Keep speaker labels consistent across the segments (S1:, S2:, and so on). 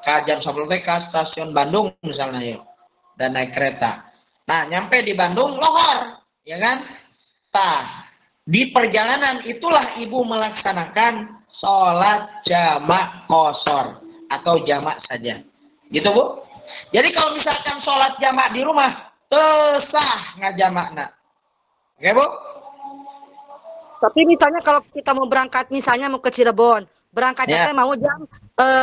S1: jam 10 teh ke stasiun Bandung misalnya ya. Dan naik kereta. Nah, nyampe di Bandung lohor, ya kan? Tah, di perjalanan itulah ibu melaksanakan sholat jamak qashar atau jamak saja. Gitu, Bu? Jadi kalau misalkan sholat jamak di rumah, sah ngajamakna. Oke, Bu?
S2: Tapi misalnya kalau kita mau berangkat, misalnya mau ke Cirebon, berangkatnya
S1: Ya.
S2: teh mau jam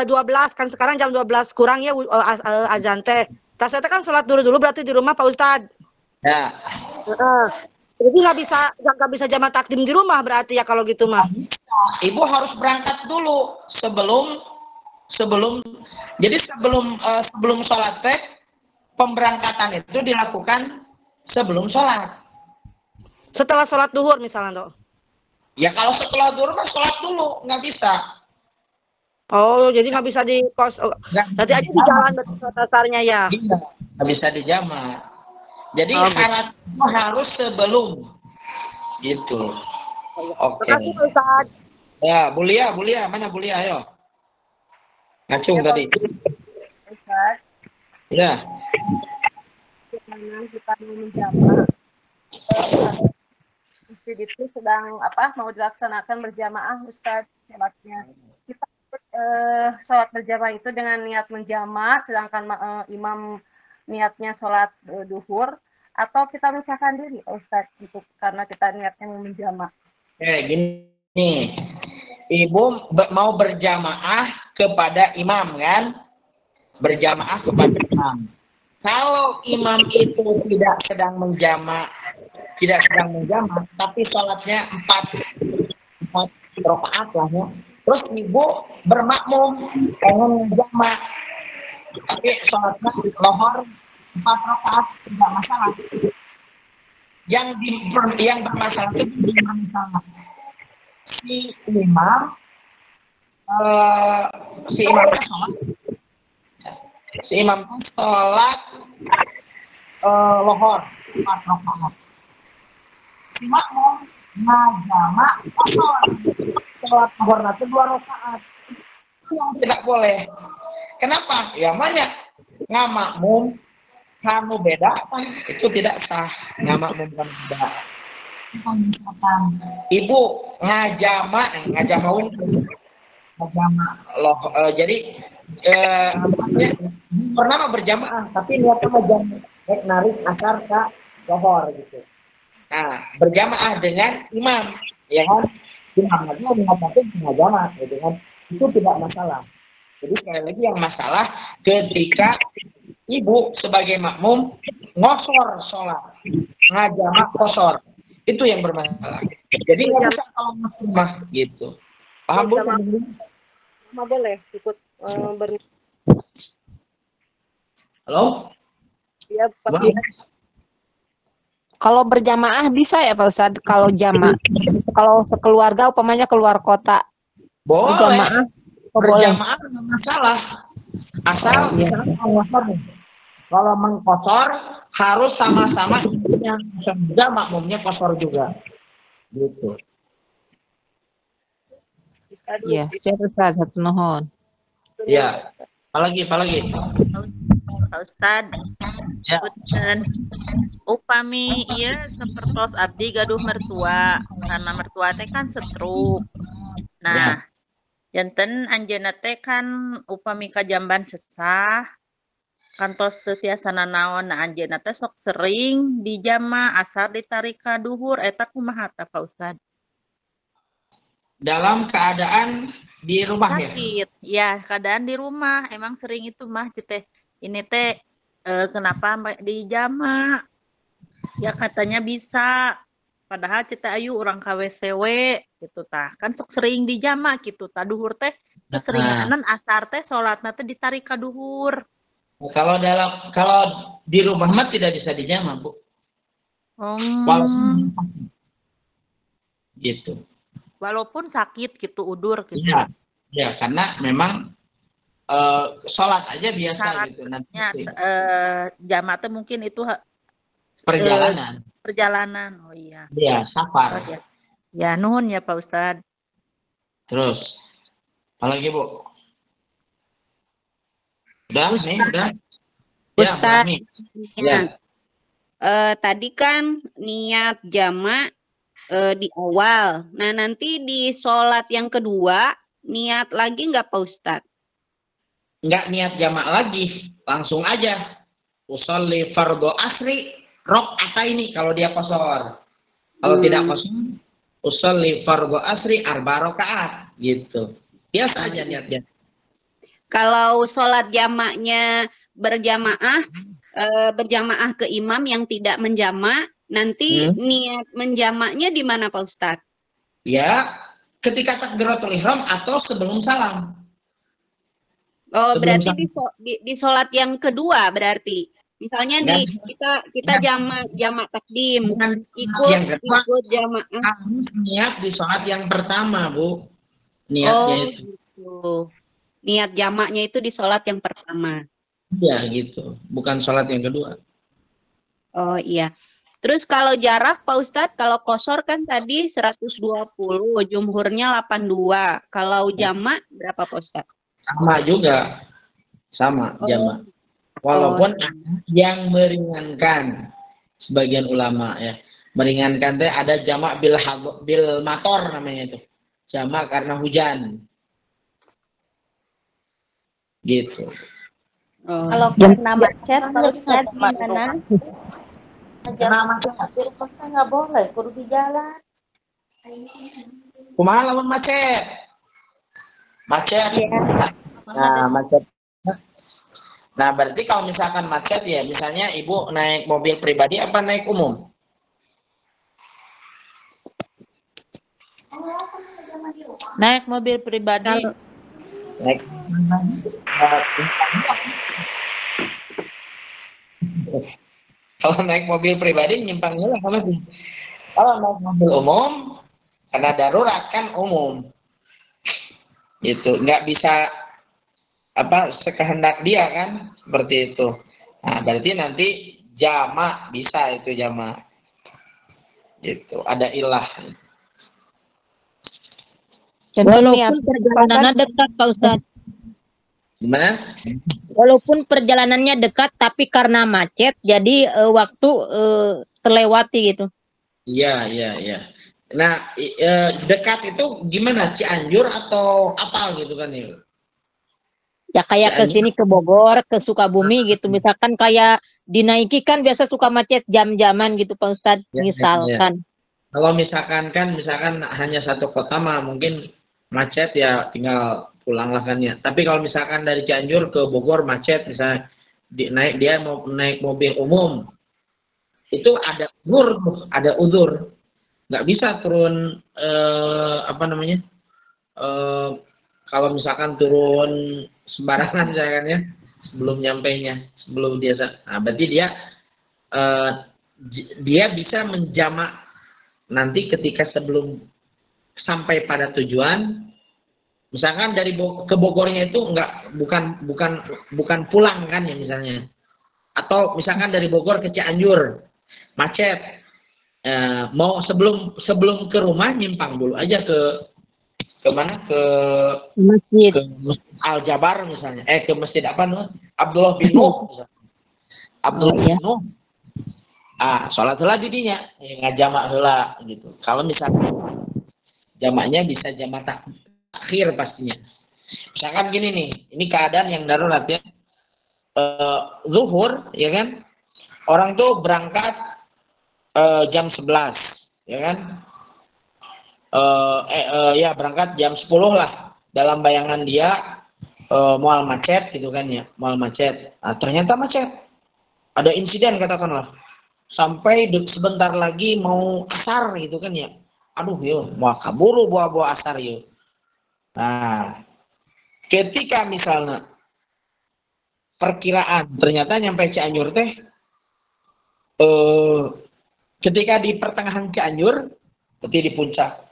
S2: 12, kan sekarang jam 12 kurang ya azan teh. Tas teh kan sholat dulu berarti di rumah Pak Ustadz.
S1: Ya.
S2: Jadi nggak bisa jamak takdim di rumah berarti ya kalau gitu mah.
S1: Ibu harus berangkat dulu sebelum sebelum sholat teh pemberangkatan itu dilakukan sebelum sholat.
S2: Setelah sholat duhur misalnya dok.
S1: Ya kalau setelah duhur mah sholat dulu, nggak bisa.
S2: Oh, jadi nggak bisa di kos. Nanti aja di jalan dasarnya ya.
S1: Iya, nggak bisa dijamak. Jadi
S2: Oh, gitu.
S1: syarat itu harus sebelum gitu. Oke.
S2: Makasih Pak Ustadz.
S1: Ya, Bulia, mana Bulia? Ayo. Ngacung
S3: Ya,
S1: tadi.
S3: Ustadz,
S1: Ya.
S3: bagaimana kita mau menjamak? Masjid itu sedang mau dilaksanakan berjamaah Ustadz sholatnya. Kita sholat berjamaah itu dengan niat menjamak, sedangkan imam niatnya sholat duhur, atau kita misahkan diri Ustadz untuk karena kita niatnya mau menjamak.
S1: Gini. Ibu mau berjamaah kepada imam kan? Berjamaah kepada imam. Kalau imam itu tidak sedang menjamak, tapi sholatnya 4 rakaat lah ya. Terus ibu bermakmum pengen menjamak, tapi sholatnya lohor 4 rakaat tidak masalah. Yang bermasalah itu misalnya si imamnya sholat. Si imam sholat lohor 4 rakaat. Si makmum ngajamak sholat lohor itu 2 rakaat. Itu yang tidak boleh. Kenapa? Ya banyak ngamakmum kamu beda kan itu tidak sah. Ngamakmum kamu beda. Ibu ngajamak loh. Jadi pernah berjamaah tapi niatnya berjamaah narik asar ke lohor gitu. Nah, berjamaah dengan imam, ya kan? Imam lagi mengatakan ngajamak, gitu kan? Itu tidak masalah. Jadi sekali lagi yang masalah ketika ibu sebagai makmum ngosor sholat, ngajamak kosor, itu yang bermasalah. Jadi nggak bisa kalau rumah gitu. Paham Bu?
S3: Mau boleh ikut
S1: Halo?
S3: Ya, Pak.
S4: Kalau berjamaah bisa ya Pak Ustadz? Kalau jamak, kalau sekeluarga umpamanya keluar kota,
S1: boleh.
S4: Berjamaah,
S1: berjamaah nggak masalah. Asal kalau mengkosor harus sama-sama yang juga makmumnya kosor juga. Gitu.
S4: Iya, siap Ustadz, satu nuhun.
S1: Iya. Apalagi?
S5: Pak Ustadz,
S1: Ya.
S5: upami iya sepertos abdi gaduh mertua, karena mertua teh kan stroke. Nah, janten anjeunna teh kan upami kajamban sesah, kantos teu tiasa nanaon, nah anjeunna teh sok sering dijama asar ditarik ka duhur, eta kumaha tah Pak Ustadz?
S1: Dalam keadaan di rumah
S5: sakit ya keadaan di rumah emang sering itu mah teh ini teh kenapa dijama ya katanya bisa padahal cita ayu orang KWCW gitu tah kan sok sering dijama gitu tah duhur teh keseringanan asar teh sholatna teh ditarik ka duhur.
S1: Kalau di rumah mah tidak bisa dijama Bu. Gitu.
S5: Walaupun sakit gitu udur gitu.
S1: Ya karena memang sholat aja biasa
S5: syarat
S1: gitu. Nanti
S5: jamaah mungkin itu perjalanan. Oh iya.
S1: Iya, safar.
S5: Oh, ya nuhun ya Pak Ustadz.
S1: Terus, apa lagi Bu? Udah, nih,
S4: Ustaz,
S1: udah. Ya,
S4: Ustaz,
S1: Murami.
S4: ya.
S1: Ya.
S4: Tadi kan niat jamak di awal. Nah, nanti di sholat yang kedua, niat lagi nggak Pak Ustadz?
S1: Nggak niat jamak lagi, langsung aja. Usolli fardhu asri, ini kalau dia kosor. Kalau tidak kosor, usolli fardhu asri arba rakaat, gitu. Biasa aja niatnya.
S4: Kalau sholat jamaknya berjamaah, berjamaah ke imam yang tidak menjamak, nanti niat menjamaknya di mana Pak Ustadz?
S1: Ya, ketika takbiratul ihram atau sebelum salam.
S4: Oh,
S1: Sebelum
S4: berarti di sholat yang kedua berarti. Misalnya
S1: Nggak,
S4: kita jamak takdim,
S1: bukan yang kedua,
S4: ikut jamaah.
S1: harus niat di sholat yang pertama, Bu. Niatnya itu.
S4: Gitu. Niat jamaknya itu di sholat yang pertama.
S1: Iya, gitu. Bukan sholat yang kedua.
S4: Oh iya. Terus kalau jarak Pak Ustadz, kalau kosor kan tadi 120, jumhurnya 82. Kalau jamak berapa Pak Ustadz?
S1: Sama juga. Sama, jamak. Walaupun ada yang meringankan. Sebagian ulama ya. Meringankan teh ada jamak bil mator namanya itu. Jamak karena hujan. Gitu.
S6: Kalau karena macet, Pak Ustadz gimana?
S1: Karena macet.
S6: Di rumah kan nggak boleh, kudu di jalan.
S1: Kumaha lamun macet? Macet. Nah, macet. Nah, berarti kalau misalkan macet ya, misalnya Ibu naik mobil pribadi apa naik umum?
S5: Naik mobil pribadi.
S1: Naik. Kalau naik mobil pribadi nyimpangnya lah sama sih. Kalau naik mobil umum, karena darurat kan umum. Gitu, nggak bisa sekehendak dia kan, seperti itu. Nah, berarti nanti jamak bisa itu jamak. Gitu, ada ilah.
S4: Walaupun perjalanannya dekat Pak Ustadz.
S1: Gimana?
S4: Walaupun perjalanannya dekat, tapi karena macet, jadi waktu terlewati gitu.
S1: Iya. Nah, dekat itu gimana? Cianjur atau apa gitu kan ya?
S4: Ya kayak ke sini ke Bogor, ke Sukabumi gitu. Misalkan kayak dinaiki kan biasa suka macet jam-jaman gitu Pak Ustadz. Misalkan.
S1: Kalau misalkan hanya satu kota mah mungkin macet ya tinggal pulanglah kan ya. Tapi kalau misalkan dari Cianjur ke Bogor macet misalnya dia mau naik mobil umum, itu ada uzur. Nggak bisa turun kalau misalkan turun sembarangan misalkan ya sebelum dia berarti dia bisa menjamak nanti ketika sebelum sampai pada tujuan. Misalkan dari ke Bogornya itu bukan pulang kan ya misalnya. Atau misalkan dari Bogor ke Cianjur macet. Mau sebelum ke rumah nyimpang dulu aja ke mana? Ke
S4: masjid.
S1: Ke Al Jabar misalnya. Ke masjid apa nih? Abdullah bin Nuh misalnya. Abdullah bin Nuh. Sholat heula didinya, ngajamak heula gitu. Kalau misalkan jamaknya bisa jamak takhir pastinya. Misalkan gini nih, ini keadaan yang darurat ya. Zuhur, ya kan? Orang tuh berangkat jam 11, ya kan? Berangkat jam 10 lah. Dalam bayangan dia mual macet gitu kan ya, mual macet. Ternyata macet. Ada insiden katakanlah. Sampai sebentar lagi mau asar gitu kan ya. Aduh yo, mau kaburu buah asar yo. Nah, ketika misalnya perkiraan ternyata nyampe Cianjur teh ketika di pertengahan Cianjur, berarti di puncak.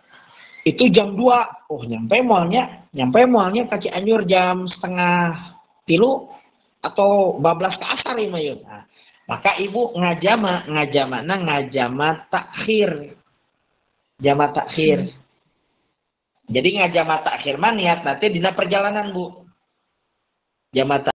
S1: Itu jam 2. Oh, nyampe mualnya ke Cianjur jam 2:30 atau bablas ke asar ya, yuk. Nah, maka ibu ngajamak takhir. Jamak takhir. Jadi ngajamak takhir mah niat nanti dina perjalanan, Bu. Jamak